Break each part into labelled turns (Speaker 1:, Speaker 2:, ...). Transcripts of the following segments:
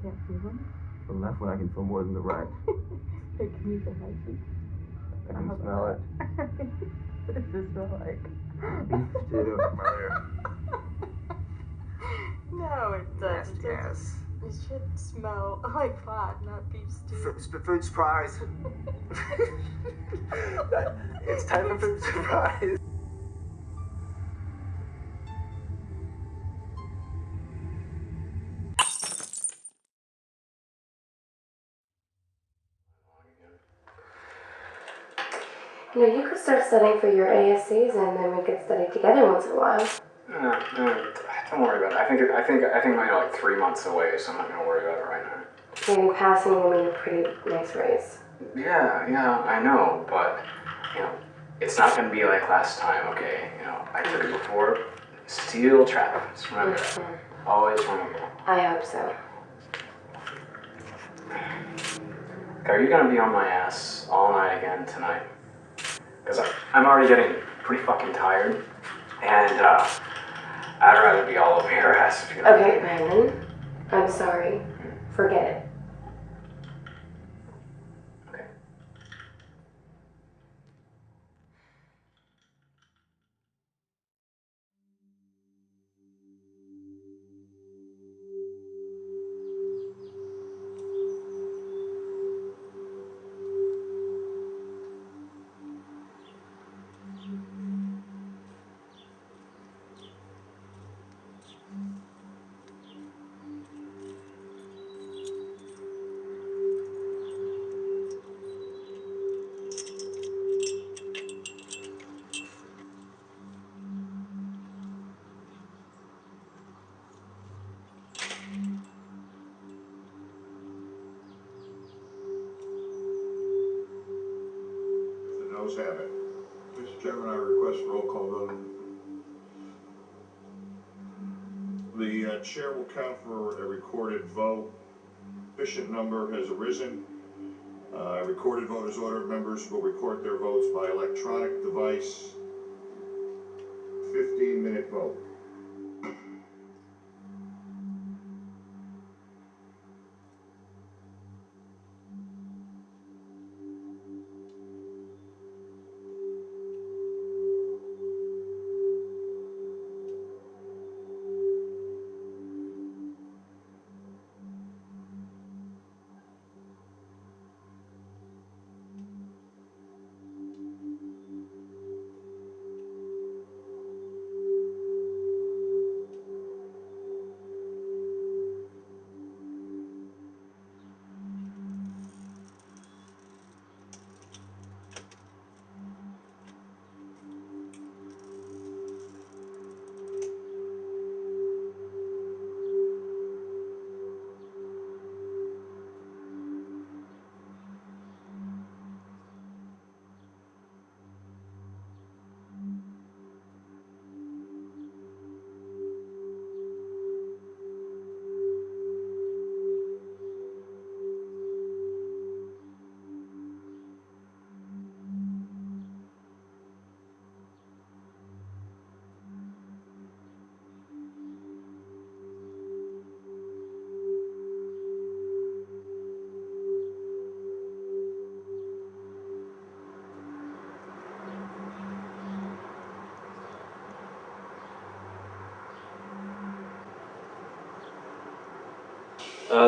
Speaker 1: can't feel them?
Speaker 2: The left one I can feel more than the right.
Speaker 1: Hey, can you say hi, please?
Speaker 2: I can smell it.
Speaker 1: What does this smell like?
Speaker 2: Beef stew.
Speaker 1: No, it doesn't.
Speaker 2: Yes.
Speaker 1: It should smell like fat, not beef stew.
Speaker 2: Food surprise. It's time for food surprise.
Speaker 3: You know, you could start studying for your ASCs and then we could study together once in a while.
Speaker 4: No, don't worry about it. I think I'm like 3 months away, so I'm not gonna worry about it right now.
Speaker 3: Maybe passing will mean a pretty nice raise.
Speaker 4: Yeah, I know, but, you know, it's not gonna be like last time, okay? You know, I took it before. Steel trap, just remember that. Always remember.
Speaker 3: I hope so.
Speaker 4: Okay, are you gonna be on my ass all night again tonight? Because I'm already getting pretty fucking tired, and I'd rather be all over your ass if you know.
Speaker 3: Okay, Brandon, I'm sorry. Forget it.
Speaker 4: Okay.
Speaker 5: Have it. Mr. Chairman, I request roll call vote. The chair will count for a recorded vote. Sufficient number has arisen. A recorded vote is ordered. Members will record their votes by electronic device. 15-minute vote.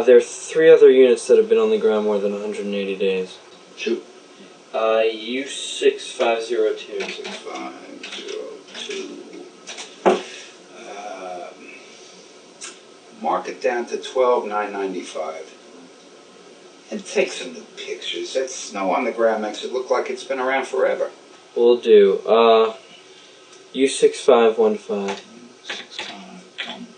Speaker 6: There's 3 other units that have been on the ground more than 180 days.
Speaker 7: Shoot.
Speaker 6: U6502.
Speaker 7: 6502. Mark it down to 12,995. And take some new pictures. That snow on the ground makes it look like it's been around forever.
Speaker 6: Will do. U6515.
Speaker 7: 6515.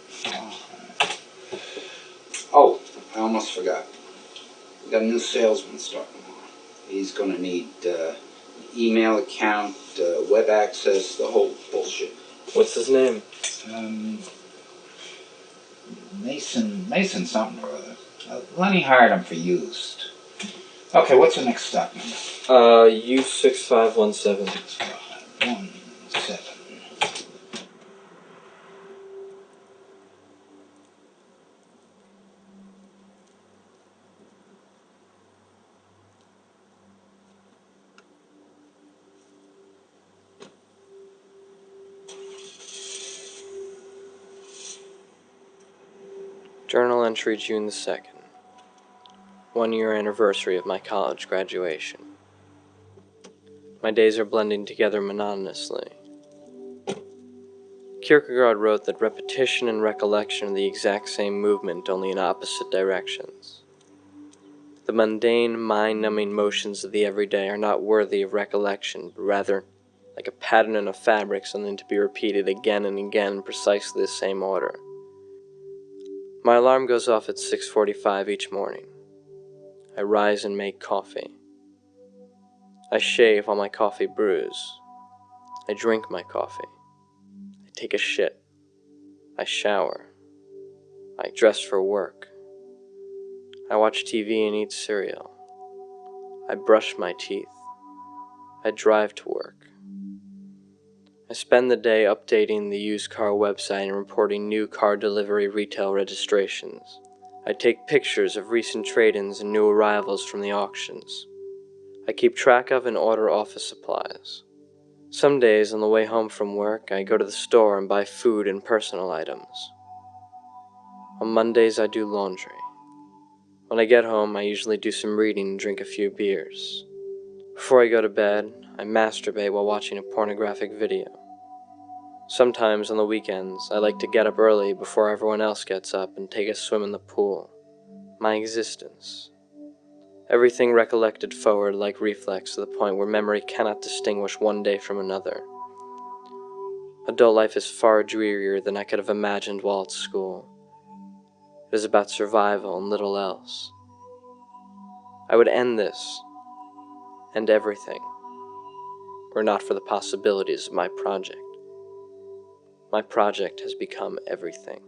Speaker 7: Oh, I almost forgot. We got a new salesman starting tomorrow. He's going to need email account, web access, the whole bullshit.
Speaker 6: What's his name?
Speaker 7: Mason something or other. Lenny hired him for used. Okay, what's the next stop number?
Speaker 6: U6517.
Speaker 7: 6517.
Speaker 6: Journal entry June the 2nd. 1-year anniversary of my college graduation. My days are blending together monotonously. Kierkegaard wrote that repetition and recollection are the exact same movement, only in opposite directions. The mundane, mind-numbing motions of the everyday are not worthy of recollection, but rather, like a pattern in a fabric, something to be repeated again and again in precisely the same order. My alarm goes off at 6:45 each morning. I rise and make coffee. I shave while my coffee brews. I drink my coffee. I take a shit. I shower. I dress for work. I watch TV and eat cereal. I brush my teeth. I drive to work. I spend the day updating the used car website and reporting new car delivery retail registrations. I take pictures of recent trade-ins and new arrivals from the auctions. I keep track of and order office supplies. Some days on the way home from work, I go to the store and buy food and personal items. On Mondays, I do laundry. When I get home, I usually do some reading and drink a few beers. Before I go to bed, I masturbate while watching a pornographic video. Sometimes on the weekends, I like to get up early before everyone else gets up and take a swim in the pool. My existence. Everything recollected forward like reflex to the point where memory cannot distinguish one day from another. Adult life is far drearier than I could have imagined while at school. It is about survival and little else. I would end this, end everything, were not for the possibilities of my project. My project has become everything.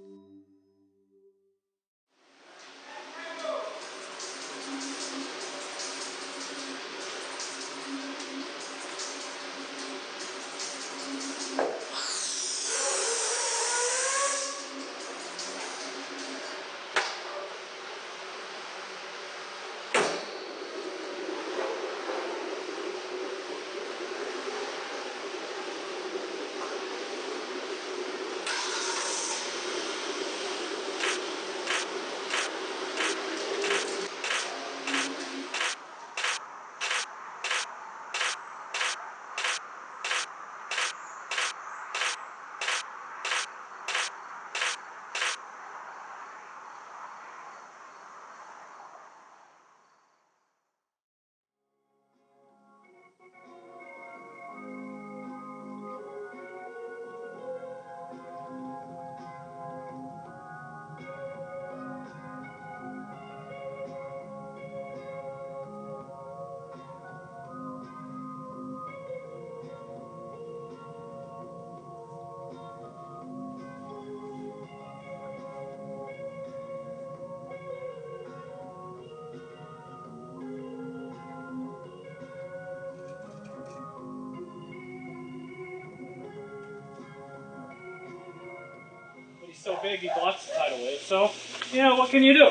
Speaker 8: He's so big he blocks the tidal wave, so, what can you do?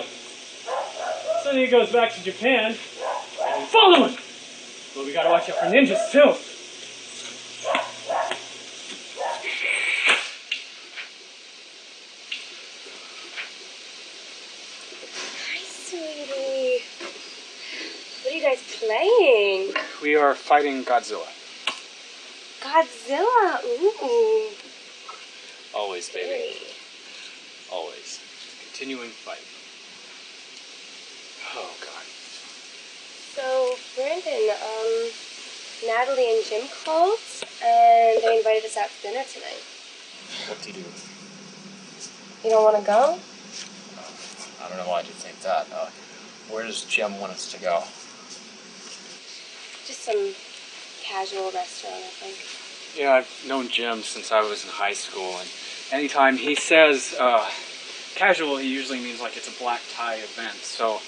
Speaker 8: So then he goes back to Japan, and we follow him! But we gotta watch out for ninjas, too.
Speaker 3: Hi, sweetie. What are you guys playing?
Speaker 8: We are fighting Godzilla.
Speaker 3: Godzilla? Ooh.
Speaker 8: Always, baby. Always. Continuing fight. Oh, God.
Speaker 3: So, Brandon, Natalie and Jim called, and they invited us out to dinner tonight.
Speaker 9: What do you do?
Speaker 3: You don't want to go?
Speaker 9: I don't know why you'd think that. Where does Jim want us to go?
Speaker 3: Just some casual restaurant, I think.
Speaker 8: Yeah, I've known Jim since I was in high school, and anytime he says casual, he usually means like it's a black tie event, so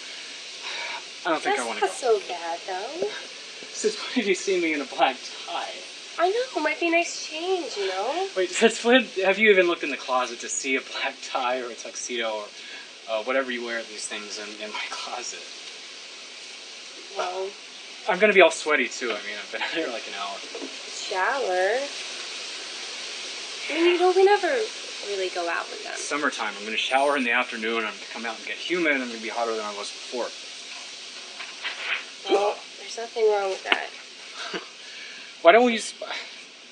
Speaker 8: I don't think I want to go.
Speaker 3: That's not so bad, though.
Speaker 8: Since when have you seen me in a black tie?
Speaker 3: I know, might be a nice change, you know?
Speaker 8: Wait, since when have you even looked in the closet to see a black tie or a tuxedo or whatever you wear these things in my closet?
Speaker 3: Well,
Speaker 8: I'm gonna be all sweaty too. I mean, I've been here like an hour.
Speaker 3: shower? We never really go out with them.
Speaker 8: Summertime. I'm going to shower in the afternoon. I'm going to come out and get humid. And I'm going to be hotter than I was before.
Speaker 3: Well, there's nothing wrong with that.
Speaker 8: Why don't we?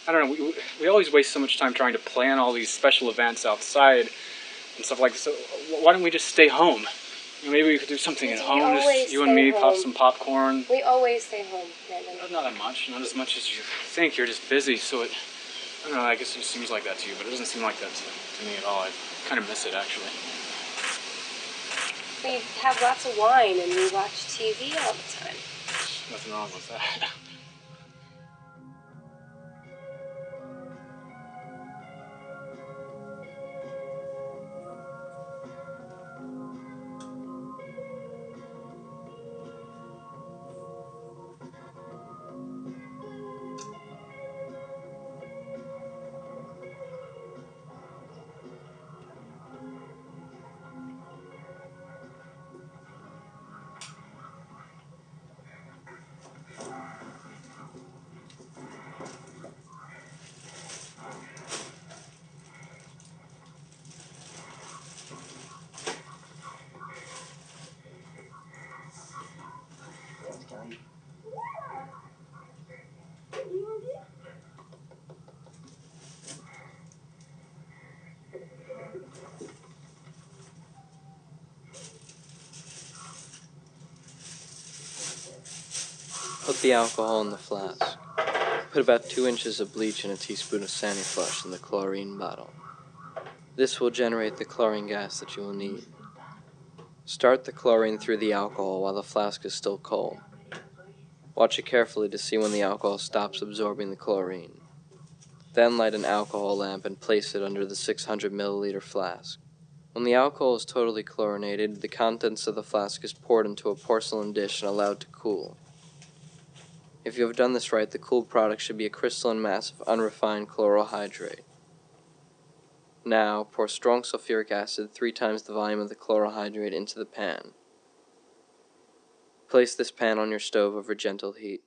Speaker 8: I don't know. We always waste so much time trying to plan all these special events outside and stuff like this. So why don't we just stay home? You know, maybe we could do something at home. Just you and me, pop some popcorn.
Speaker 3: We always stay home, Brandon.
Speaker 8: Not that much. Not as much as you think. You're just busy, so it. I don't know. I guess it just seems like that to you, but it doesn't seem like that to me at all. I kind of miss it, actually.
Speaker 3: We have lots of wine and we watch TV all the time.
Speaker 8: Nothing wrong with that.
Speaker 6: Put the alcohol in the flask. Put about 2 inches of bleach and a teaspoon of Saniflush in the chlorine bottle. This will generate the chlorine gas that you will need. Start the chlorine through the alcohol while the flask is still cold. Watch it carefully to see when the alcohol stops absorbing the chlorine. Then light an alcohol lamp and place it under the 600 milliliter flask. When the alcohol is totally chlorinated, the contents of the flask is poured into a porcelain dish and allowed to cool. If you have done this right, the cooled product should be a crystalline mass of unrefined chlorohydrate. Now, pour strong sulfuric acid 3 times the volume of the chlorohydrate into the pan. Place this pan on your stove over gentle heat.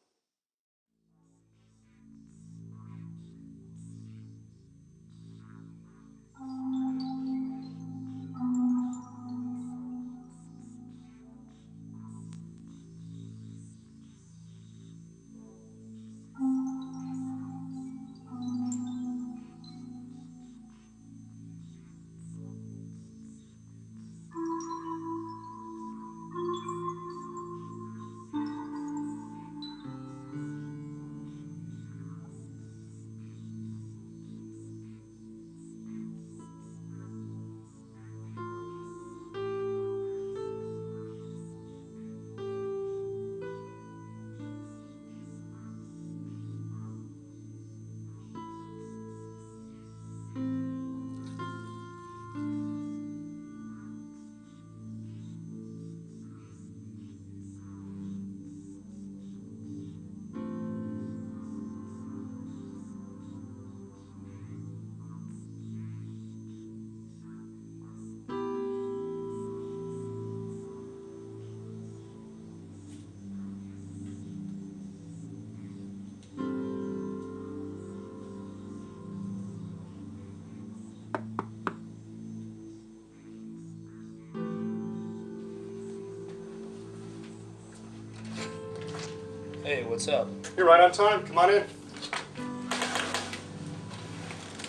Speaker 9: Hey, what's up?
Speaker 10: You're right on time. Come on in.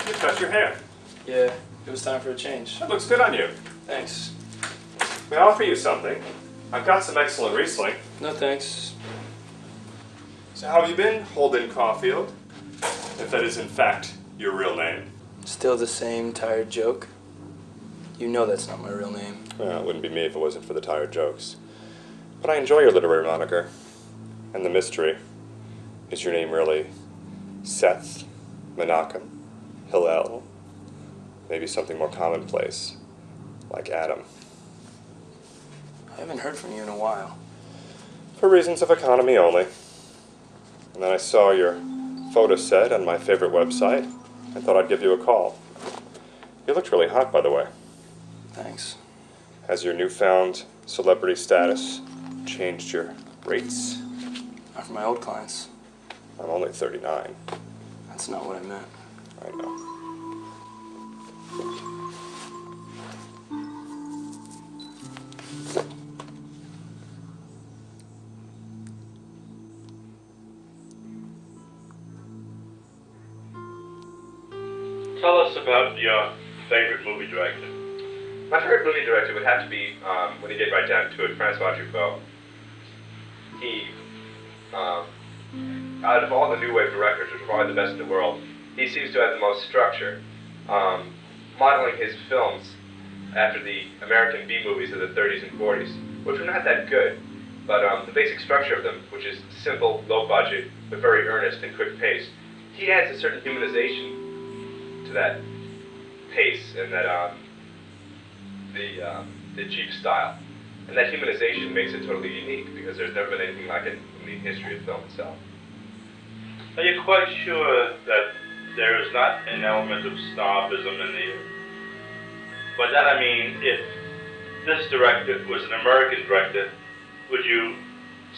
Speaker 10: You cut your hair.
Speaker 9: Yeah, it was time for a change.
Speaker 10: That looks good on you.
Speaker 9: Thanks.
Speaker 10: May I offer you something? I've got some excellent Riesling.
Speaker 9: No thanks.
Speaker 10: So how have you been, Holden Caulfield? If that is in fact your real name.
Speaker 9: Still the same tired joke? You know that's not my real name.
Speaker 10: Well, it wouldn't be me if it wasn't for the tired jokes. But I enjoy your literary moniker. And the mystery. Is your name really Seth, Menachem, Hillel? Maybe something more commonplace, like Adam.
Speaker 9: I haven't heard from you in a while.
Speaker 10: For reasons of economy only. And then I saw your photo set on my favorite website and thought I'd give you a call. You looked really hot, by the way.
Speaker 9: Thanks.
Speaker 10: Has your newfound celebrity status changed your rates?
Speaker 9: Not for my old clients.
Speaker 10: I'm only 39.
Speaker 9: That's not what I meant.
Speaker 10: I know.
Speaker 11: Tell us about your favorite movie director.
Speaker 10: My favorite movie director would have to be, when you get right down to it, Francois Truffaut. He, out of all the new wave directors, which are probably the best in the world, he seems to have the most structure, modeling his films after the American B movies of the 30s and 40s, which were not that good, but the basic structure of them, which is simple, low budget, but very earnest and quick pace, he adds a certain humanization to that pace and that the cheap style. And that humanization makes it totally unique because there's never been anything like it in the history of film itself.
Speaker 11: Are you quite sure that there is not an element of snobism in the... By that I mean, if this director was an American director, would you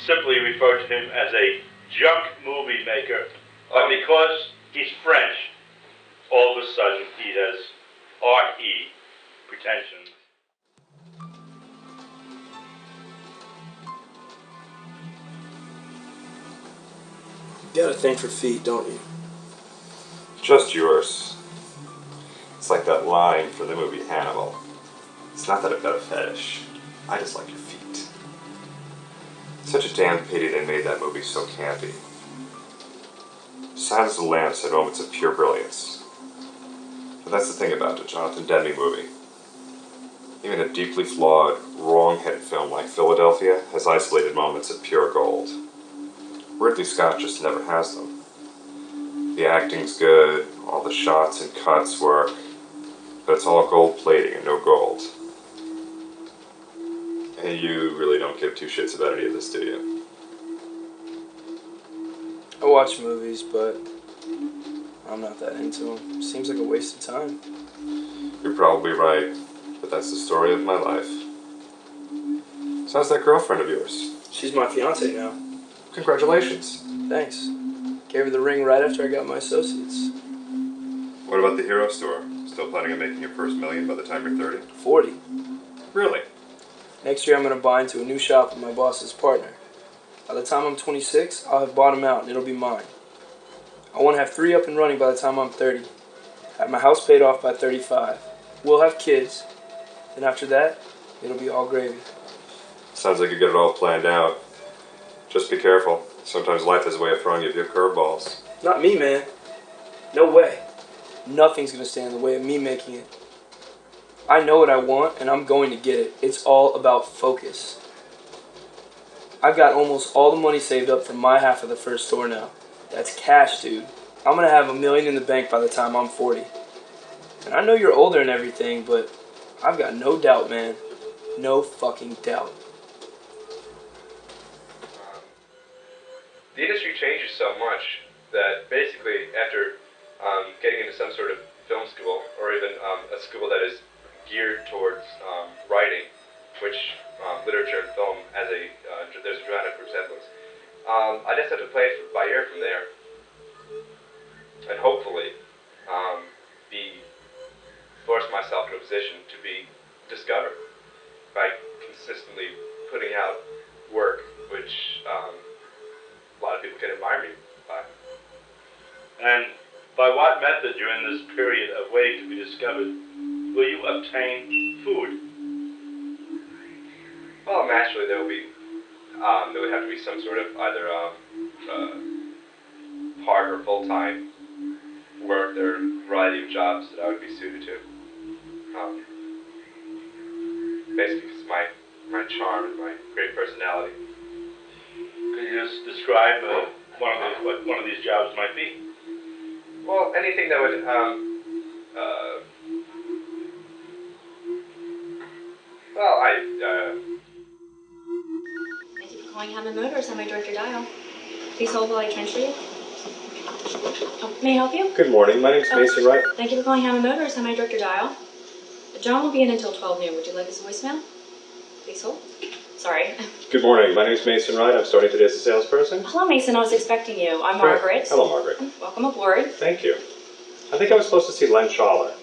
Speaker 11: simply refer to him as a junk movie maker? But because he's French, all of a sudden he has R.E. pretensions.
Speaker 12: You got a thing for feet, don't you?
Speaker 10: Just yours. It's like that line from the movie Hannibal. It's not that I've got a fetish. I just like your feet. Such a damn pity they made that movie so campy. Silence of the Lambs had moments of pure brilliance. But that's the thing about the Jonathan Demme movie. Even a deeply flawed, wrong-headed film like Philadelphia has isolated moments of pure gold. Ridley Scott just never has them. The acting's good, all the shots and cuts work, but it's all gold plating and no gold. And you really don't give two shits about any of this, do you?
Speaker 12: I watch movies, but I'm not that into them. Seems like a waste of time.
Speaker 10: You're probably right, but that's the story of my life. So how's that girlfriend of yours?
Speaker 12: She's my fiance now.
Speaker 10: Congratulations.
Speaker 12: Thanks. Gave her the ring right after I got my associates.
Speaker 10: What about the Hero Store? Still planning on making your first million by the time you're 30?
Speaker 12: 40.
Speaker 10: Really?
Speaker 12: Next year I'm going to buy into a new shop with my boss's partner. By the time I'm 26, I'll have bought him out and it'll be mine. I want to have 3 up and running by the time I'm 30. Have my house paid off by 35. We'll have kids. Then after that, it'll be all gravy.
Speaker 10: Sounds like you got it all planned out. Just be careful. Sometimes life has a way of throwing you a few curveballs.
Speaker 12: Not me, man. No way. Nothing's going to stand in the way of me making it. I know what I want, and I'm going to get it. It's all about focus. I've got almost all the money saved up for my half of the first store now. That's cash, dude. I'm going to have $1 million in the bank by the time I'm 40. And I know you're older and everything, but I've got no doubt, man. No fucking doubt.
Speaker 10: The industry changes so much that basically after getting into some sort of film school or even a school that is geared towards writing, which literature and film has there's a dramatic resemblance. I just have to play it by ear from there, and hopefully force myself in a position to be discovered by consistently putting out work which a lot of people can admire me by.
Speaker 11: And by what method during this period of waiting to be discovered will you obtain food?
Speaker 10: Well, naturally there would have to be some sort of either part or full-time work. There are a variety of jobs that I would be suited to. Basically, because my charm and my great personality.
Speaker 11: Could you just describe what one of these jobs might be?
Speaker 10: Well, anything that would
Speaker 13: Thank you for calling Hammond Motors. I'm my director Dial. Please hold while I transfer you. Oh, may I help you?
Speaker 10: Good morning. My name's Mason Wright.
Speaker 13: Thank you for calling Hammond Motors. I'm my director Dial. John will be in until 12 noon. Would you like his voicemail? Please hold. Sorry.
Speaker 10: Good morning. My name's Mason Wright. I'm starting today as a salesperson.
Speaker 13: Hello, Mason. I was expecting you. I'm Margaret.
Speaker 10: Hello, Margaret.
Speaker 13: Welcome aboard.
Speaker 10: Thank you. I think I was supposed to see Len Schaller.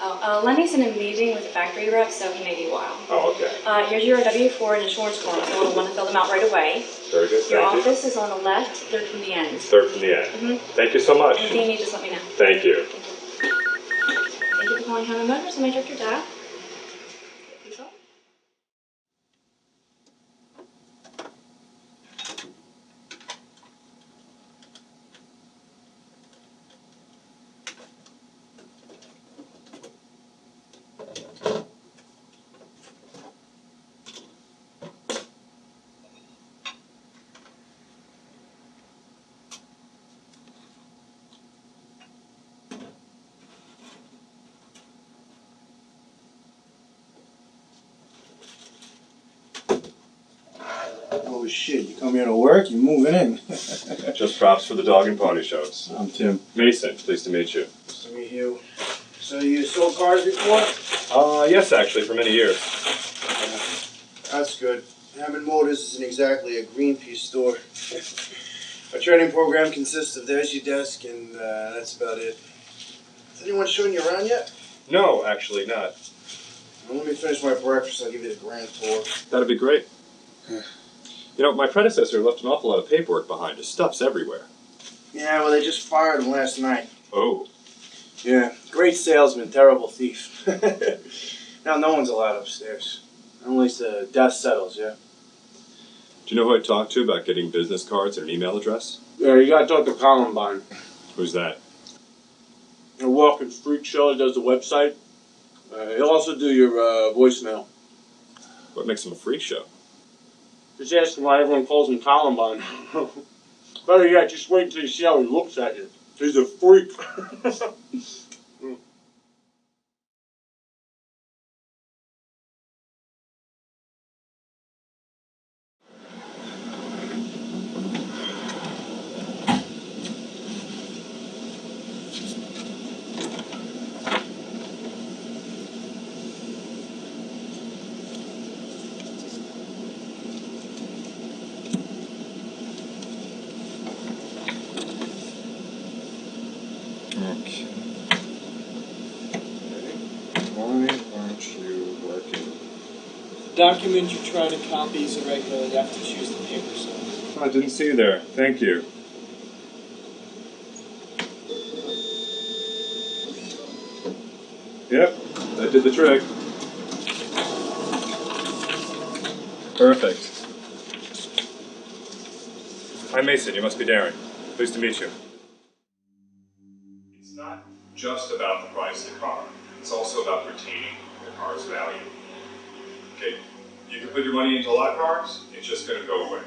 Speaker 13: Oh, Lenny's in a meeting with the factory rep, so he may be a while.
Speaker 10: Oh, okay.
Speaker 13: Here's your W-4 and insurance form, so you'll want to fill them out right away.
Speaker 10: Very good,
Speaker 13: Your
Speaker 10: thank you.
Speaker 13: office is on the left, third from the end.
Speaker 10: Third from the end.
Speaker 13: Mm-hmm.
Speaker 10: Thank you so much.
Speaker 13: Anything you need, just let me know.
Speaker 10: Thank you.
Speaker 13: Thank you for calling Hammer Motors. I'm Director Doyle. Please hold.
Speaker 14: Oh shit, you come here to work, you're moving in.
Speaker 10: Just props for the dog and pony shows.
Speaker 14: I'm Tim.
Speaker 10: Mason, pleased to meet you.
Speaker 14: Nice to meet you. So you sold cars before?
Speaker 10: Yes, actually, for many years.
Speaker 14: That's good. Hammond Motors isn't exactly a Greenpeace store. Our training program consists of there's your desk and that's about it. Has anyone shown you around yet?
Speaker 10: No, actually not.
Speaker 14: Well, let me finish my breakfast, I'll give you the grand tour.
Speaker 10: That'd be great. You know, my predecessor left an awful lot of paperwork behind. His stuff's everywhere.
Speaker 14: Yeah, well they just fired him last night.
Speaker 10: Oh.
Speaker 14: Yeah, great salesman, terrible thief. Now no one's allowed upstairs. Unless the dust settles, yeah?
Speaker 10: Do you know who I talked to about getting business cards and an email address?
Speaker 14: Yeah, you gotta talk to Columbine.
Speaker 10: Who's that?
Speaker 14: A walking freak show that does the website. He'll also do your voicemail.
Speaker 10: What makes him a freak show?
Speaker 14: Just ask him why everyone calls him Columbine. Better yet, just wait until you see how he looks at you. He's a freak.
Speaker 10: Okay. Why aren't you working?
Speaker 12: The document you're trying to copy is irregular. You have to choose the paper size.
Speaker 10: I didn't see you there. Thank you. Yep, that did the trick. Perfect. Hi, Mason. You must be Darren. Pleased to meet you. It's not just about the price of the car. It's also about retaining the car's value. Okay, you can put your money into a lot of cars, it's just going to go away.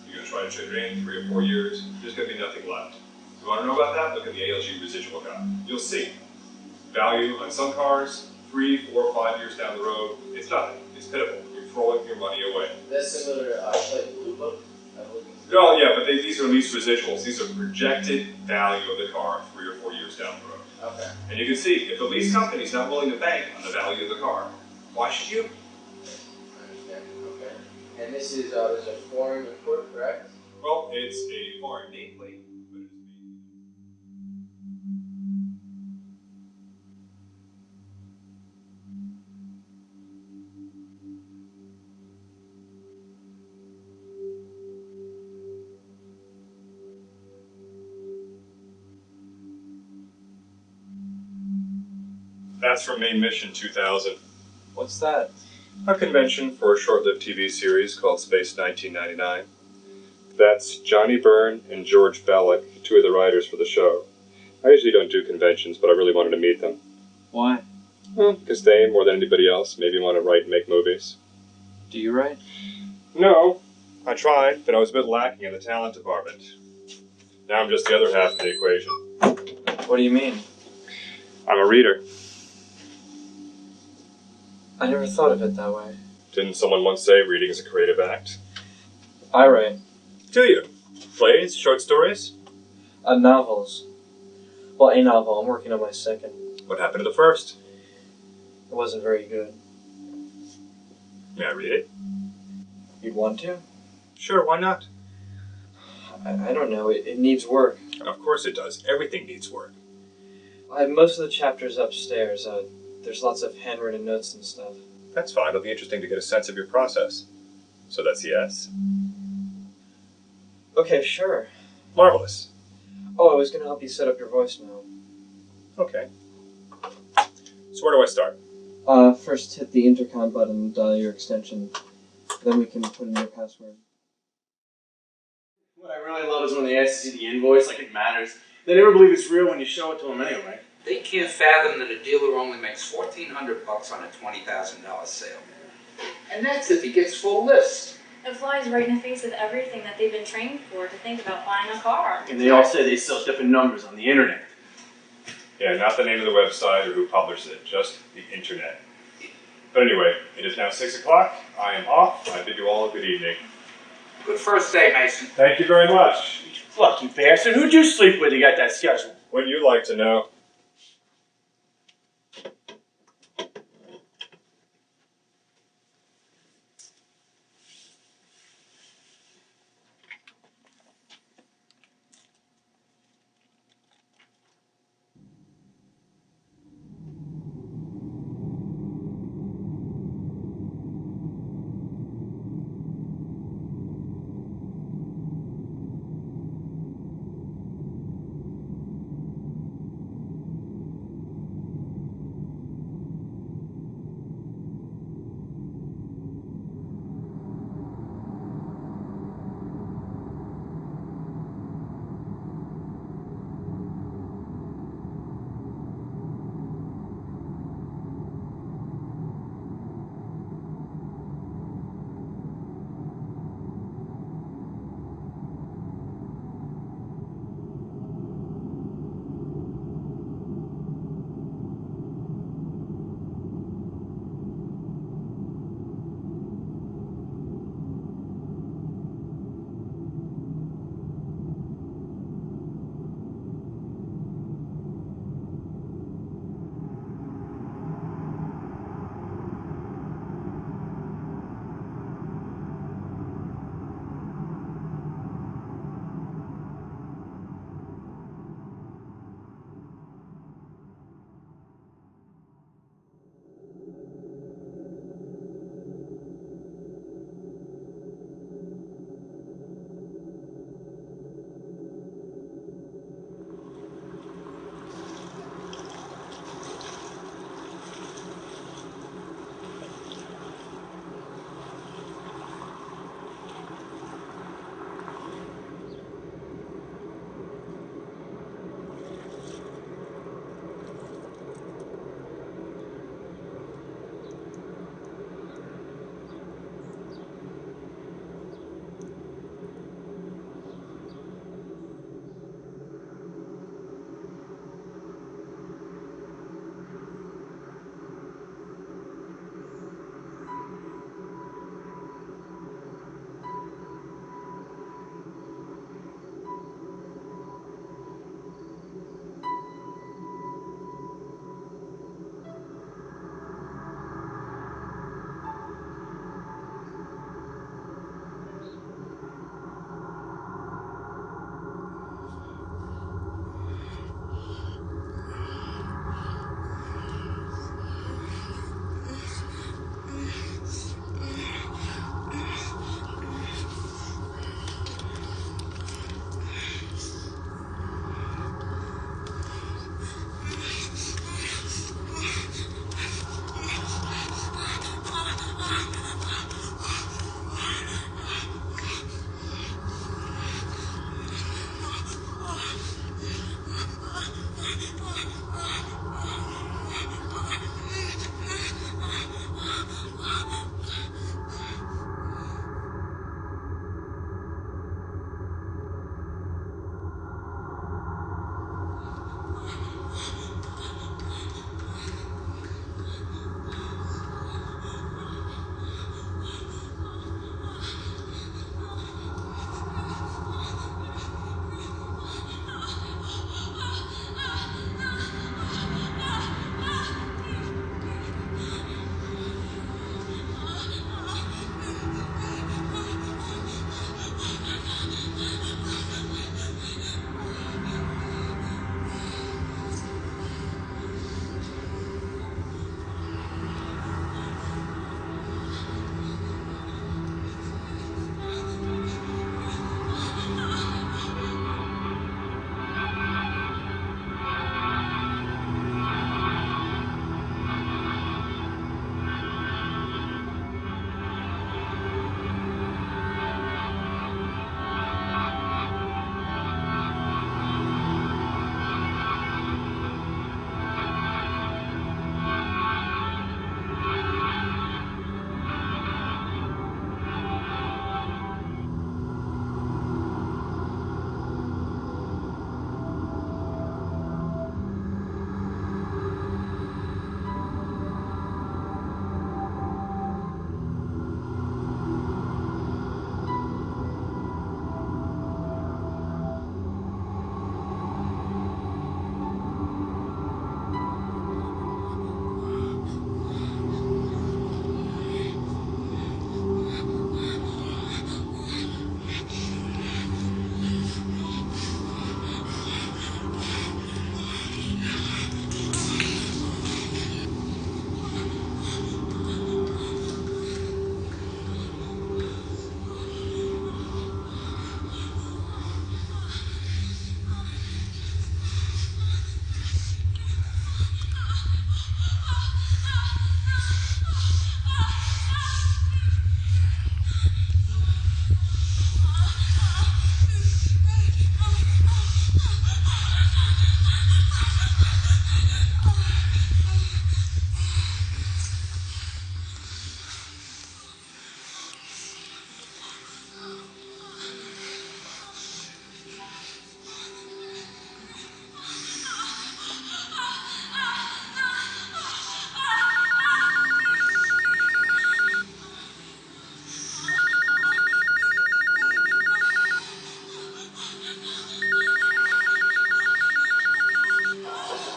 Speaker 10: You're going to try to trade it in 3 or 4 years, there's going to be nothing left. You want to know about that? Look at the ALG residual guide. You'll see. Value on some cars, 3, 4, 5 years down the road, it's nothing. It's pitiful. You're throwing your money away.
Speaker 9: That's similar to like Blue Book.
Speaker 10: Oh yeah, but these are lease residuals. These are projected value of the car 3 or 4 years down the road.
Speaker 9: Okay.
Speaker 10: And you can see, if the lease company's not willing to bank on the value of the car, why should you?
Speaker 9: I understand. Okay. And this is there's a foreign import, correct?
Speaker 10: Well, it's a foreign nameplate, but it's made. That's from Main Mission 2000.
Speaker 6: What's that?
Speaker 10: A convention for a short-lived TV series called Space 1999. That's Johnny Byrne and George Ballack, 2 of the writers for the show. I usually don't do conventions, but I really wanted to meet them.
Speaker 6: Why?
Speaker 10: Well, because they, more than anybody else, maybe want to write and make movies.
Speaker 6: Do you write?
Speaker 10: No, I tried, but I was a bit lacking in the talent department. Now I'm just the other half of the equation.
Speaker 6: What do you mean?
Speaker 10: I'm a reader.
Speaker 6: I never thought of it that way.
Speaker 10: Didn't someone once say reading is a creative act?
Speaker 6: I write.
Speaker 10: Do you? Plays? Short stories?
Speaker 6: Novels. Well, a novel. I'm working on my second.
Speaker 10: What happened to the first?
Speaker 6: It wasn't very good.
Speaker 10: May I read it?
Speaker 6: You'd want to?
Speaker 10: Sure, why not?
Speaker 6: I don't know. It needs work.
Speaker 10: Of course it does. Everything needs work.
Speaker 6: I have most of the chapters upstairs. There's lots of handwritten notes and stuff.
Speaker 10: That's fine. It'll be interesting to get a sense of your process. So that's yes?
Speaker 6: Okay, sure.
Speaker 10: Marvelous.
Speaker 6: Oh, I was gonna help you set up your voicemail.
Speaker 10: Okay. So where do I start?
Speaker 6: First hit the intercom button and dial your extension. Then we can put in your password.
Speaker 15: What I really love is when they ask to see the invoice, like it matters. They never believe it's real when you show it to them anyway.
Speaker 7: They can't fathom that a dealer only makes $1,400 on a $20,000 sale. And that's if he gets full list.
Speaker 13: It flies right in the face of everything that they've been trained for to think about buying a car.
Speaker 15: And they all say they sell different numbers on the internet.
Speaker 10: Yeah, not the name of the website or who published it, just the internet. But anyway, it is now 6 o'clock. I am off. I bid you all a good evening.
Speaker 7: Good first day, Mason.
Speaker 10: Thank you very much.
Speaker 15: Lucky bastard. Who'd you sleep with? You got that schedule.
Speaker 10: Wouldn't you like to know?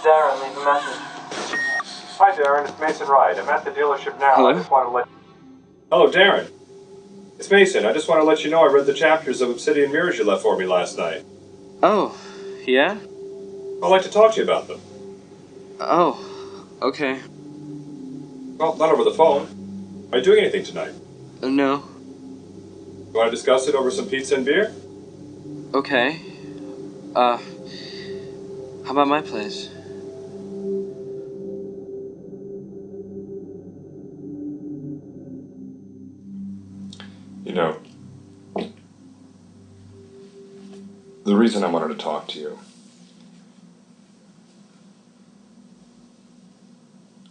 Speaker 16: Darren. Leave a message.
Speaker 10: Hi, Darren. It's Mason Wright. I'm at the dealership now.
Speaker 6: Hello?
Speaker 10: I just want to let... Hello, Darren. It's Mason. I just want to let you know I read the chapters of Obsidian Mirrors you left for me last night.
Speaker 6: Oh, yeah?
Speaker 10: I'd like to talk to you about them.
Speaker 6: Oh, okay.
Speaker 10: Well, not over the phone. Are you doing anything tonight?
Speaker 6: No.
Speaker 10: You want to discuss it over some pizza and beer?
Speaker 6: Okay. How about my place?
Speaker 10: You know, the reason I wanted to talk to you,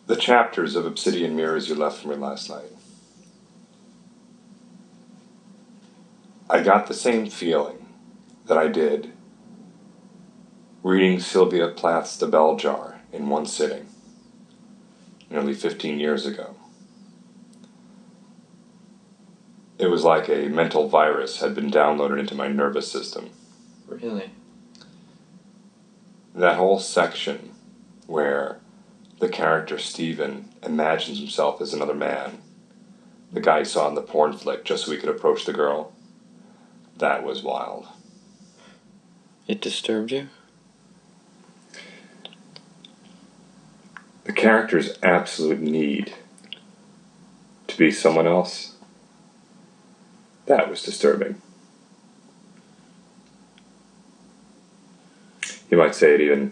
Speaker 10: the chapters of Obsidian Mirrors you left for me last night, I got the same feeling that I did reading Sylvia Plath's The Bell Jar in one sitting, nearly 15 years ago. It was like a mental virus had been downloaded into my nervous system.
Speaker 6: Really?
Speaker 10: That whole section where the character Steven imagines himself as another man, the guy he saw in the porn flick just so he could approach the girl, that was wild.
Speaker 6: It disturbed you?
Speaker 10: The character's absolute need to be someone else, that was disturbing. You might say it even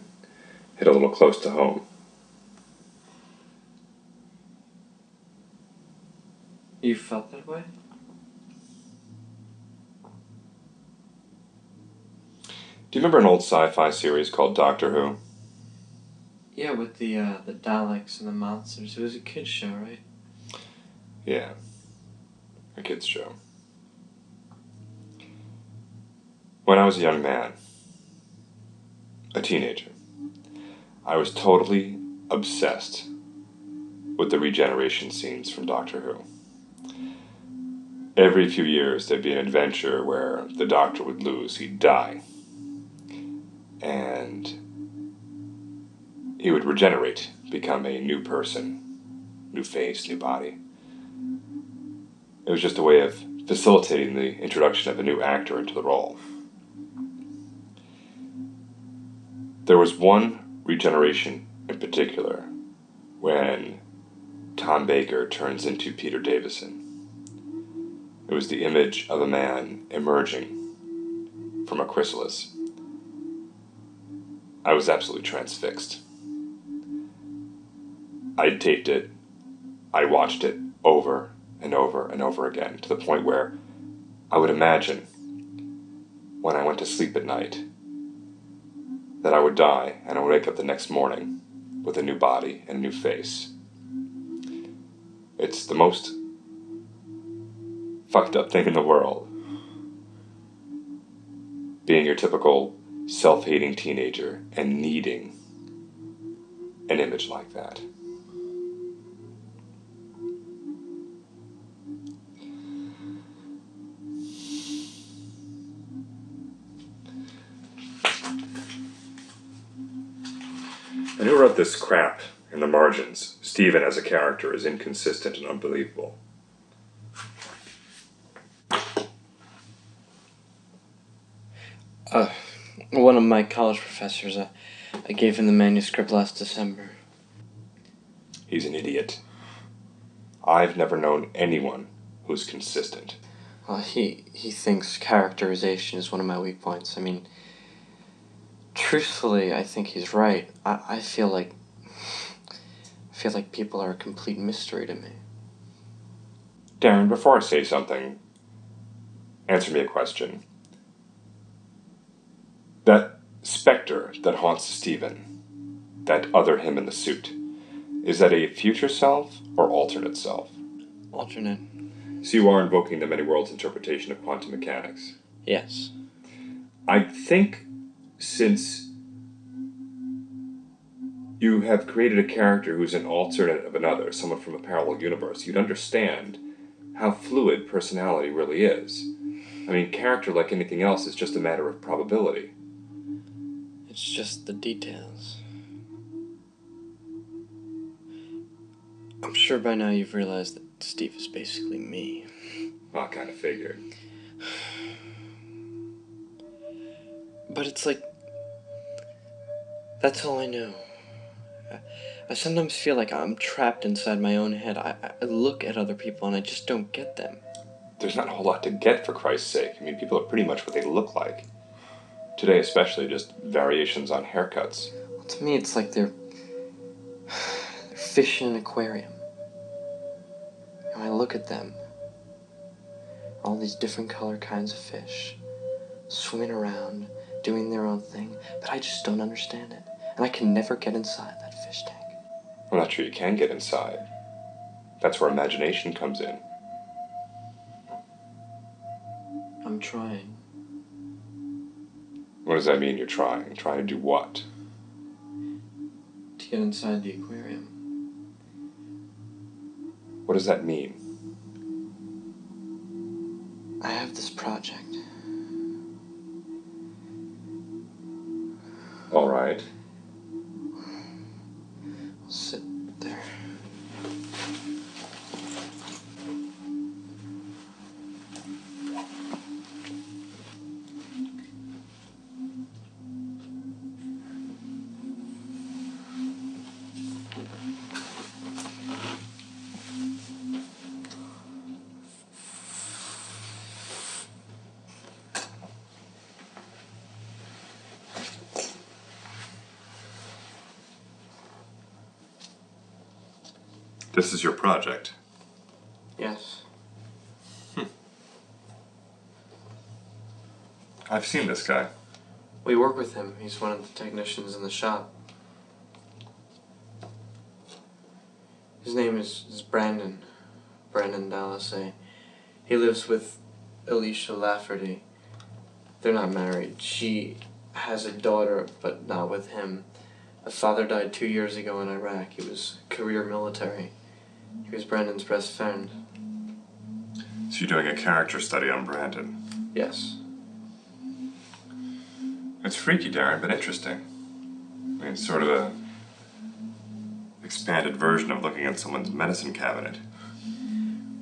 Speaker 10: hit a little close to home.
Speaker 6: You felt that way?
Speaker 10: Do you remember an old sci-fi series called Doctor Who?
Speaker 6: Yeah, with the Daleks and the monsters. It was a kid's show, right?
Speaker 10: Yeah, a kid's show. When I was a young man, a teenager, I was totally obsessed with the regeneration scenes from Doctor Who. Every few years there'd be an adventure where the Doctor would lose, he'd die, and he would regenerate, become a new person, new face, new body. It was just a way of facilitating the introduction of a new actor into the role. There was one regeneration in particular when Tom Baker turns into Peter Davison. It was the image of a man emerging from a chrysalis. I was absolutely transfixed. I taped it, I watched it over and over and over again, to the point where I would imagine, when I went to sleep at night, that I would die and I would wake up the next morning with a new body and a new face. It's the most fucked up thing in the world. Being your typical self-hating teenager and needing an image like that. And who wrote this crap in the margins? Steven as a character is inconsistent and unbelievable.
Speaker 6: One of my college professors, I gave him the manuscript last December.
Speaker 10: He's an idiot. I've never known anyone who's consistent.
Speaker 6: Well, he thinks characterization is one of my weak points. I mean, truthfully, I think he's right. I feel like people are a complete mystery to me.
Speaker 10: Darren, before I say something, answer me a question. That specter that haunts Steven, that other him in the suit, is that a future self or alternate self?
Speaker 6: Alternate.
Speaker 10: So you are invoking the many worlds interpretation of quantum mechanics?
Speaker 6: Yes.
Speaker 10: I think since you have created a character who's an alternate of another, someone from a parallel universe, you'd understand how fluid personality really is. I mean, character, like anything else, is just a matter of probability.
Speaker 6: It's just the details. I'm sure by now you've realized that Steve is basically me.
Speaker 10: Well, I kind of figured.
Speaker 6: But it's like, that's all I know. I sometimes feel like I'm trapped inside my own head. I look at other people and I just don't get them.
Speaker 10: There's not a whole lot to get, for Christ's sake. I mean, people are pretty much what they look like. Today especially, just variations on haircuts.
Speaker 6: Well, to me, it's like they're fish in an aquarium. And I look at them, all these different color kinds of fish, swimming around, doing their own thing, but I just don't understand it. And I can never get inside that fish tank.
Speaker 10: I'm not sure you can get inside. That's where imagination comes in.
Speaker 6: I'm trying.
Speaker 10: What does that mean, you're trying? Trying to do what?
Speaker 6: To get inside the aquarium.
Speaker 10: What does that mean?
Speaker 6: I have this project.
Speaker 10: All right.
Speaker 6: I'll sit there.
Speaker 10: This is your project?
Speaker 6: Yes.
Speaker 10: I've seen this guy.
Speaker 6: We work with him. He's one of the technicians in the shop. His name is Brandon. Brandon Dallas. He lives with Alicia Lafferty. They're not married. She has a daughter, but not with him. A father died 2 years ago in Iraq. He was career military. He was Brandon's best friend.
Speaker 10: So you're doing a character study on Brandon?
Speaker 6: Yes.
Speaker 10: It's freaky, Darren, but interesting. I mean, it's sort of a expanded version of looking at someone's medicine cabinet.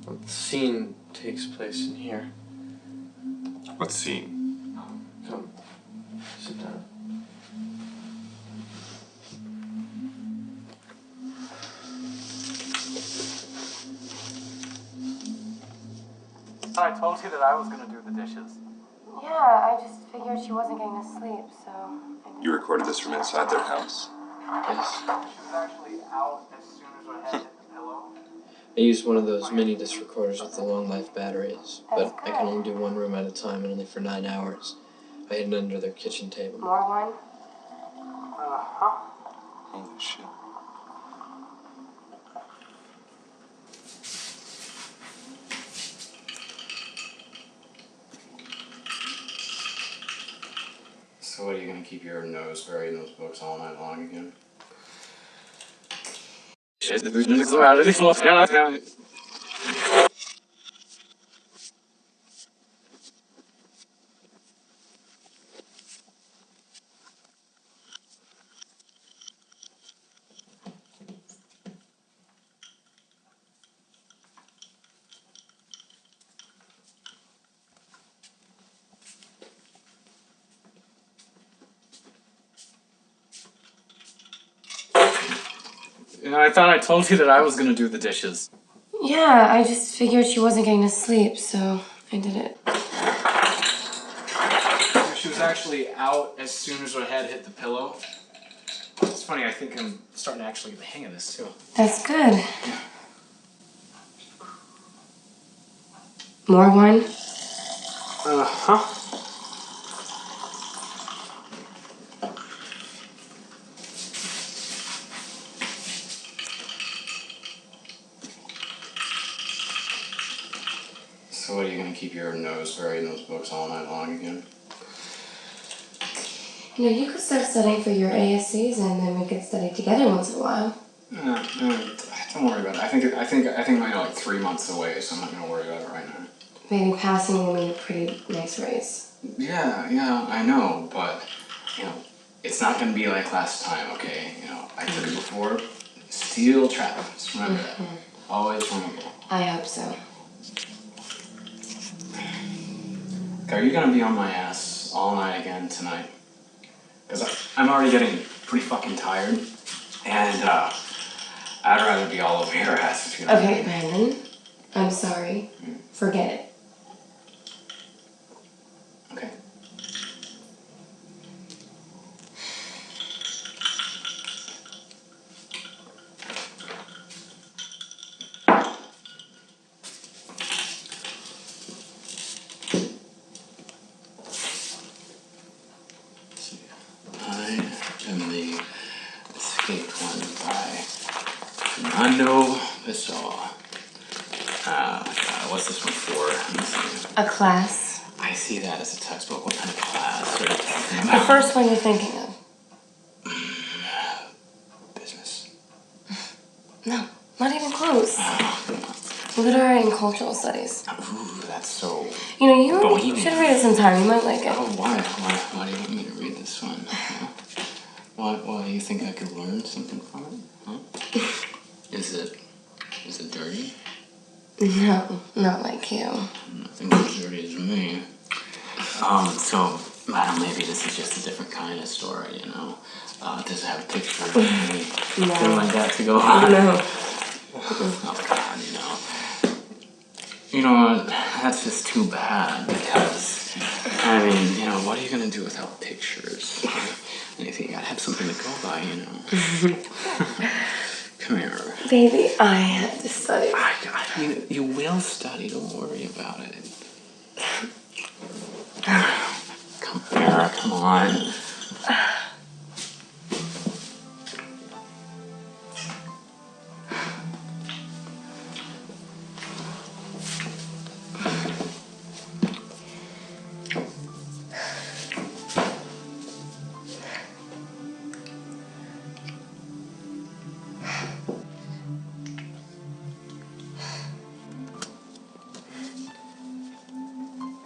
Speaker 6: Well, the scene takes place in here.
Speaker 10: What scene?
Speaker 6: Come, sit down.
Speaker 8: I told you that I was gonna do the dishes.
Speaker 3: Yeah, I just figured she wasn't getting to sleep, so...
Speaker 10: You recorded this from inside their house?
Speaker 6: Yes.
Speaker 8: She was actually out as soon as her head hit the pillow.
Speaker 6: I used one of those mini disc recorders with the long life batteries, but I can only do one room at a time and only for 9 hours. I hid it under their kitchen table.
Speaker 3: More wine?
Speaker 8: Uh-huh.
Speaker 10: Holy shit.
Speaker 4: So what, are you going to keep your nose buried in those books all night long again?
Speaker 8: You know, I thought I told you that I was gonna do the dishes.
Speaker 3: Yeah, I just figured she wasn't getting to sleep, so I did it.
Speaker 8: She was actually out as soon as her head hit the pillow. It's funny, I think I'm starting to actually get the hang of this, too.
Speaker 3: That's good. More wine?
Speaker 8: Uh-huh.
Speaker 4: So what, are you going to keep your nose buried in those books all night long again?
Speaker 3: You know, you could start studying for your ASCs and then we could study together once in a while.
Speaker 4: No, don't worry about it. I think I'm like 3 months away, so I'm not going to worry about it right now.
Speaker 3: Maybe passing will mean a pretty nice raise.
Speaker 4: Yeah, I know, but, you know, it's not going to be like last time, okay? You know, I took it before, Steel trap. Just remember that. Always remember.
Speaker 3: I hope so.
Speaker 4: Are you gonna be on my ass all night again tonight? Because I'm already getting pretty fucking tired. And, I'd rather be all over your ass if you know what I
Speaker 3: Okay,
Speaker 4: mean.
Speaker 3: Brandon. I'm sorry. Forget it.
Speaker 4: Okay. I am the escaped one by Fernando Pessoa. What's this one for? Let me see.
Speaker 3: A class.
Speaker 4: I see that as a textbook. What kind of class are you talking
Speaker 3: The
Speaker 4: about?
Speaker 3: first one you're thinking of.
Speaker 4: Business.
Speaker 3: No, not even close. Literary and cultural studies.
Speaker 4: Ooh, that's so...
Speaker 3: You know, you
Speaker 4: bohemian.
Speaker 3: should read it sometime. You might like it.
Speaker 4: Oh, why? Why do you want me to read this one? Huh? Why do you think I could learn something from it? Huh? Is it dirty?
Speaker 3: No, not like you.
Speaker 4: Nothing as dirty as me. So, madam, maybe this is just a different kind of story, you know? Does it have a picture of anything like that to go on?
Speaker 3: No.
Speaker 4: Oh, God, you know. You know what? That's just too bad because, I mean, you know, what are you going to do without pictures? Anything, you got to have something to go by, you know? Come here.
Speaker 3: Baby, I have to study.
Speaker 4: You will study. Don't worry about it. Come here. Come on.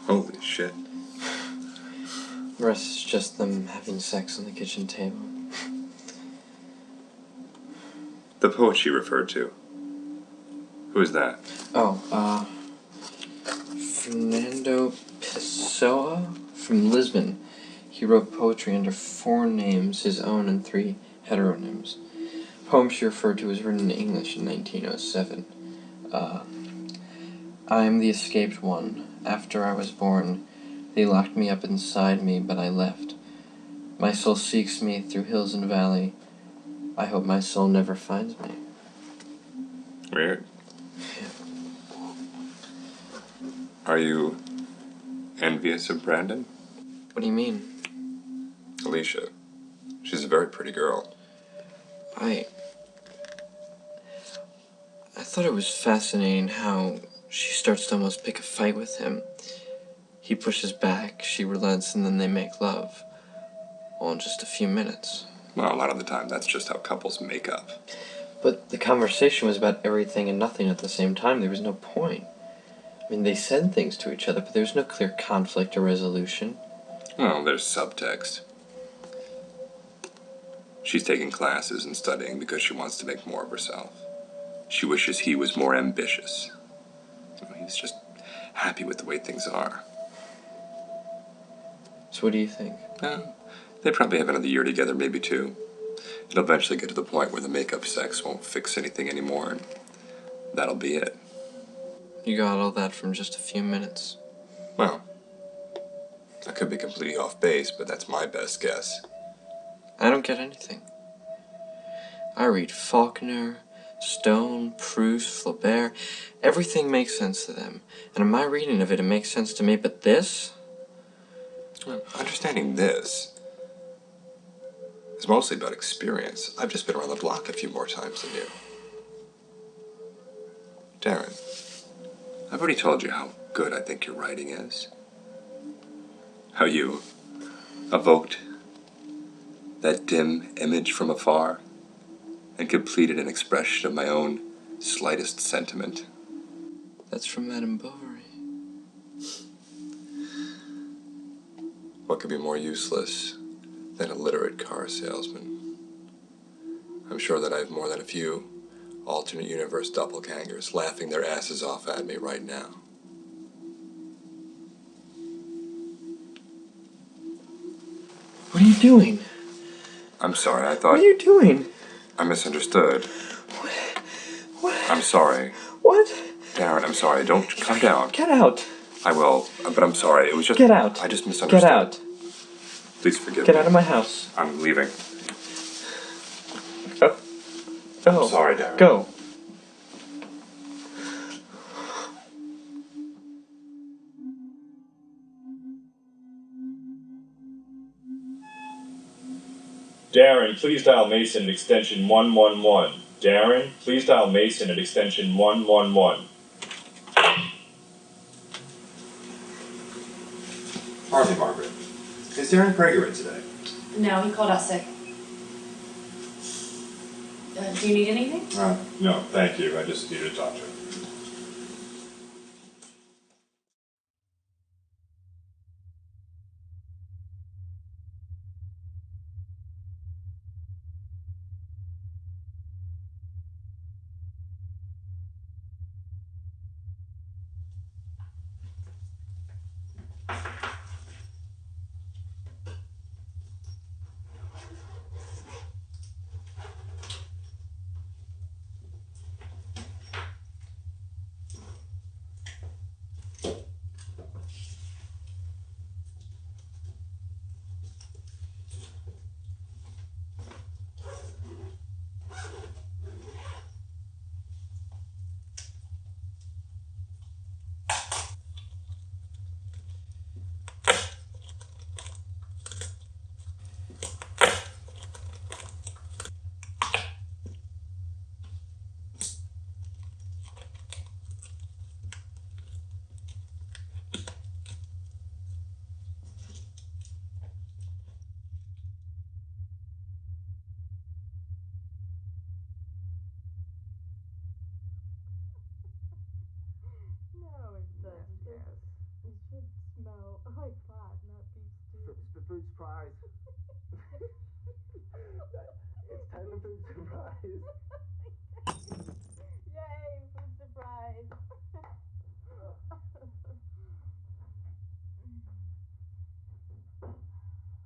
Speaker 10: Holy shit.
Speaker 6: The rest is just them having sex on the kitchen table.
Speaker 10: The poet she referred to. Who is that?
Speaker 6: Oh, Fernando Pessoa from Lisbon. He wrote poetry under 4 names, his own and 3 heteronyms. Poems she referred to was written in English in 1907. I am the escaped one. After I was born, they locked me up inside me, but I left. My soul seeks me through hills and valley. I hope my soul never finds me.
Speaker 10: Weird. Are you envious of Brandon?
Speaker 6: What do you mean?
Speaker 10: Alicia. She's a very pretty girl.
Speaker 6: I thought it was fascinating how she starts to almost pick a fight with him. He pushes back, she relents, and then they make love. All in just a few minutes.
Speaker 10: Well, a lot of the time, that's just how couples make up.
Speaker 6: But the conversation was about everything and nothing at the same time. There was no point. I mean, they said things to each other, but there was no clear conflict or resolution.
Speaker 10: Well, there's subtext. She's taking classes and studying because she wants to make more of herself. She wishes he was more ambitious. He's just happy with the way things are.
Speaker 6: So what do you think?
Speaker 10: Well, they probably have another year together, maybe 2. It'll eventually get to the point where the make-up sex won't fix anything anymore, and that'll be it.
Speaker 6: You got all that from just a few minutes.
Speaker 10: Well, I could be completely off base, but that's my best guess.
Speaker 6: I don't get anything. I read Faulkner, Stone, Proust, Flaubert. Everything makes sense to them. And in my reading of it, it makes sense to me, but this?
Speaker 10: Well, understanding this is mostly about experience. I've just been around the block a few more times than you. Darren, I've already told you how good I think your writing is. How you evoked that dim image from afar and completed an expression of my own slightest sentiment.
Speaker 6: That's from Madame Bovary.
Speaker 10: What could be more useless than a literate car salesman? I'm sure that I have more than a few alternate universe doppelgangers laughing their asses off at me right now.
Speaker 16: What are you doing?
Speaker 10: I'm sorry, I thought...
Speaker 16: What are you doing?
Speaker 10: I misunderstood.
Speaker 16: What?
Speaker 10: I'm sorry.
Speaker 16: What?
Speaker 10: Darren, I'm sorry. Don't... Calm down.
Speaker 16: Get out.
Speaker 10: I will, but I'm sorry. It was just...
Speaker 16: Get out.
Speaker 10: I just misunderstood.
Speaker 16: Get out.
Speaker 10: Please forgive me.
Speaker 16: Get out of my house.
Speaker 10: I'm leaving.
Speaker 16: Go. Go.
Speaker 10: I'm sorry, Darren.
Speaker 16: Go.
Speaker 17: Darren, please dial Mason at extension 111. Darren, please dial Mason at extension 111.
Speaker 10: Hardly, Margaret. Is Darren Prager in today?
Speaker 13: No, he called out sick. Do you need anything?
Speaker 17: No, thank you. I just needed to talk to him.
Speaker 1: No, it doesn't. It should smell like fat, not beef stew.
Speaker 2: Food surprise. It's time for food surprise.
Speaker 1: Yay, food surprise.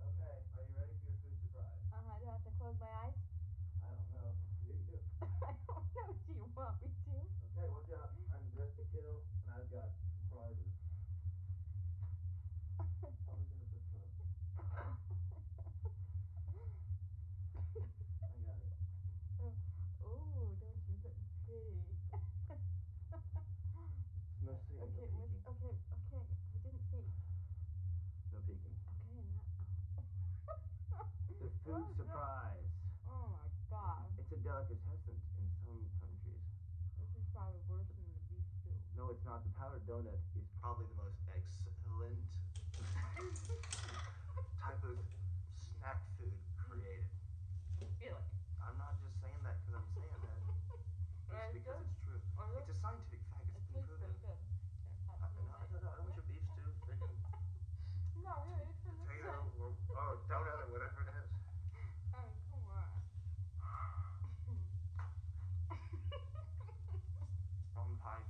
Speaker 2: Okay, are you ready for your food surprise?
Speaker 1: Do I have to close my eyes?
Speaker 2: I don't know. Do you?
Speaker 1: I don't know. Do you want me to?
Speaker 2: Okay, well, yeah, I'm Ariztical, and I've got surprises. How are we gonna put some? I got it.
Speaker 1: Oh, don't you look pretty?
Speaker 2: No singing, no
Speaker 1: Okay,
Speaker 2: peeking.
Speaker 1: okay. I didn't see.
Speaker 2: No peeking.
Speaker 1: Okay, not.
Speaker 2: The food surprise.
Speaker 1: Oh my god.
Speaker 2: It's a delicatessen in some countries.
Speaker 1: This is probably worse than the beef stew.
Speaker 2: No, it's not. The powdered donut is probably the most excellent type of snack food created.
Speaker 1: Really?
Speaker 2: I'm not just saying that because I'm saying that. It's because it's true. It's a scientific fact. It's been proven.
Speaker 1: Pretty good.
Speaker 2: I don't want your beef stew. Freaking
Speaker 1: No, really, it's from the
Speaker 2: potato or donut or whatever it is.
Speaker 1: Oh, come on.
Speaker 2: Rum pie.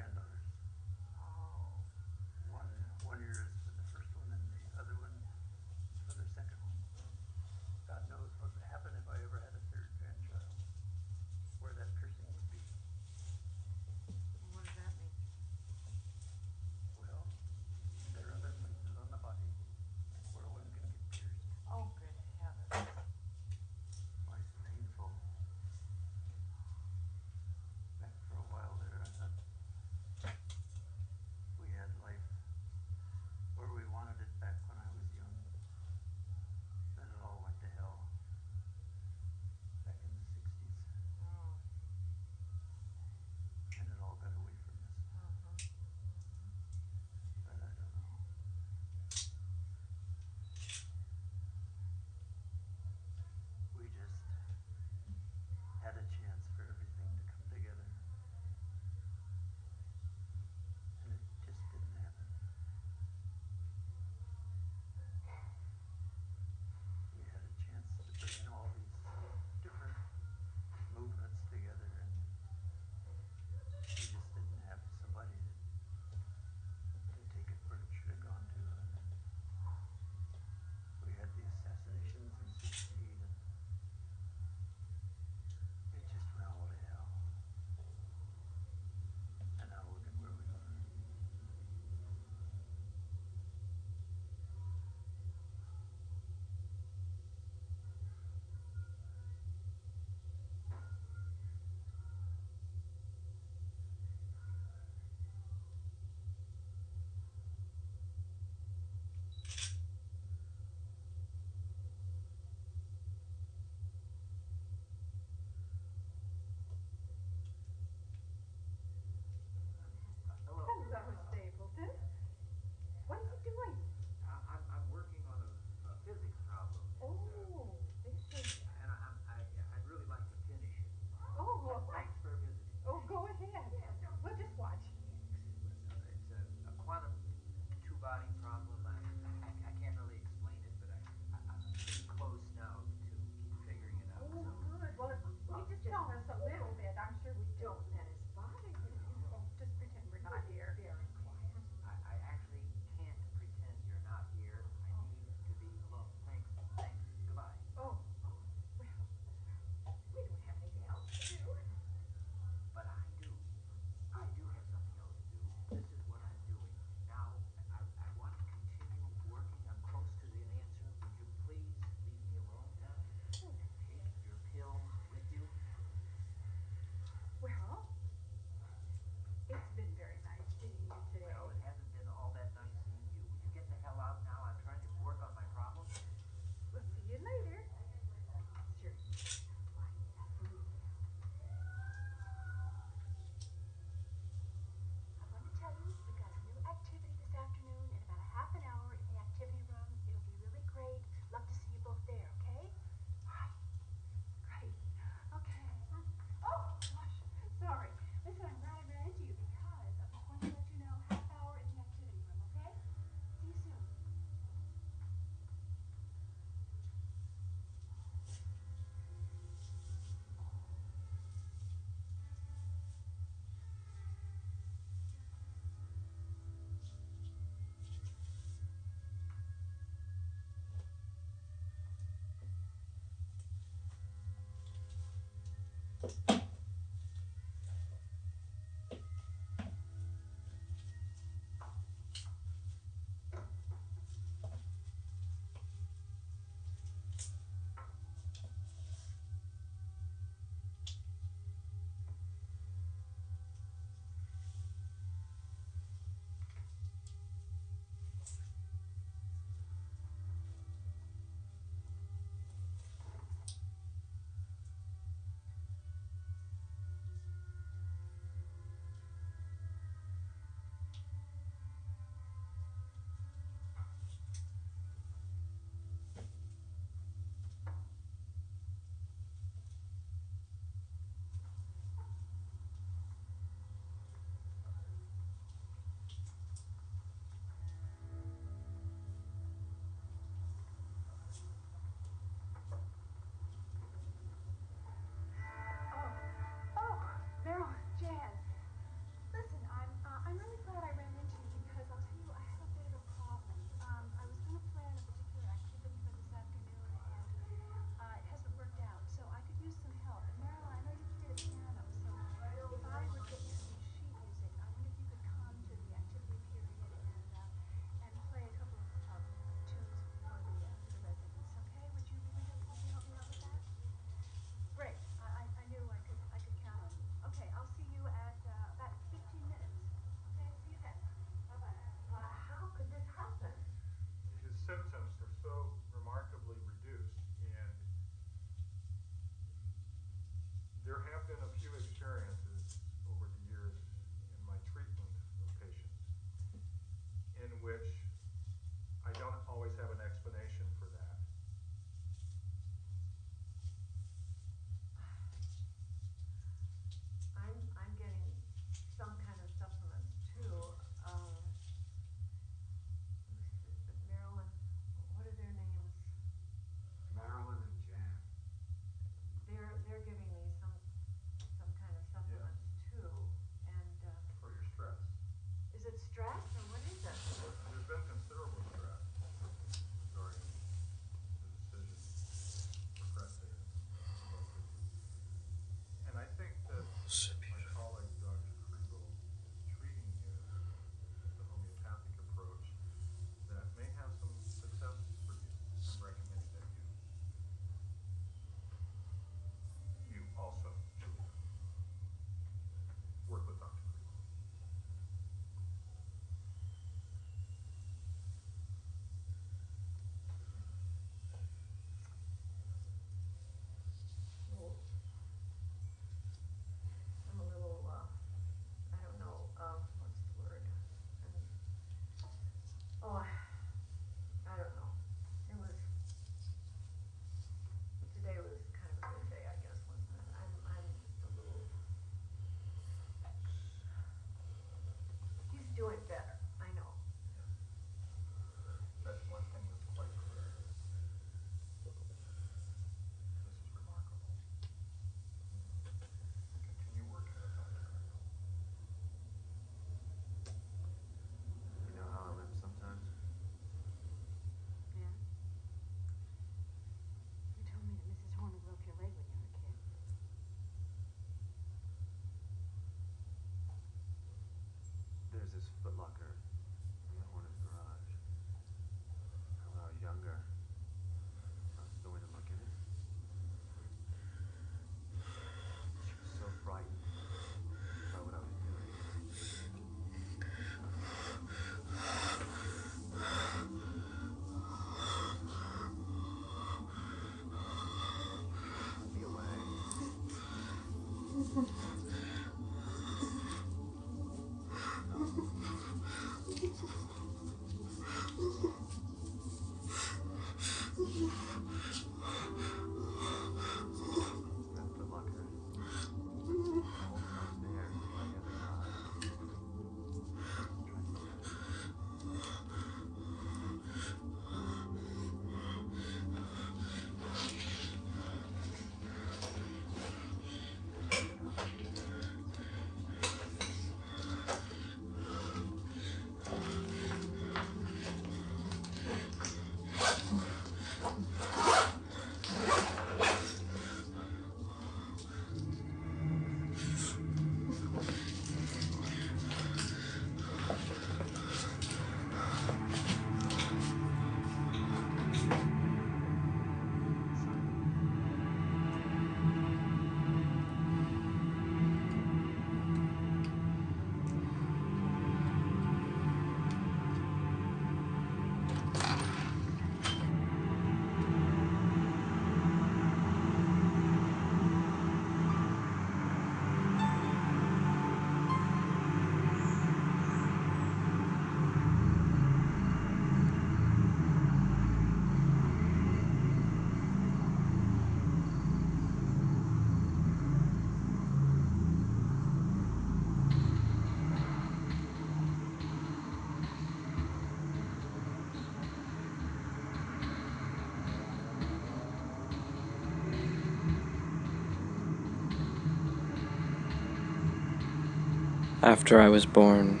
Speaker 6: After I was born,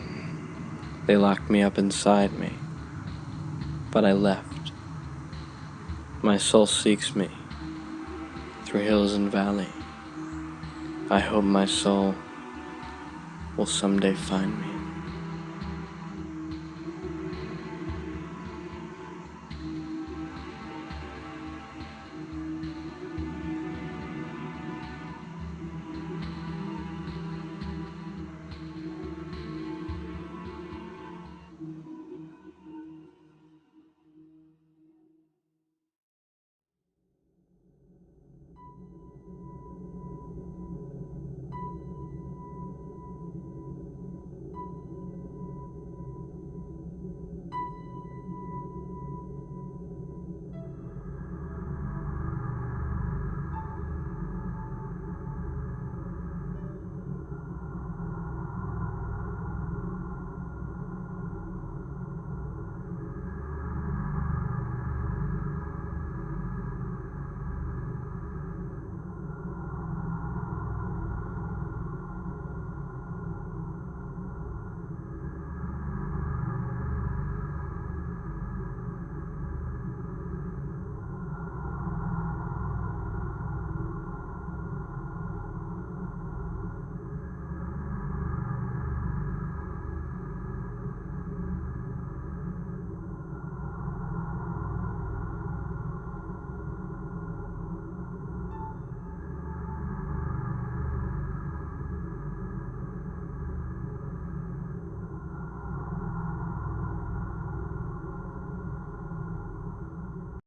Speaker 6: they locked me up inside me, but I left. My soul seeks me through hills and valley. I hope my soul will someday find me.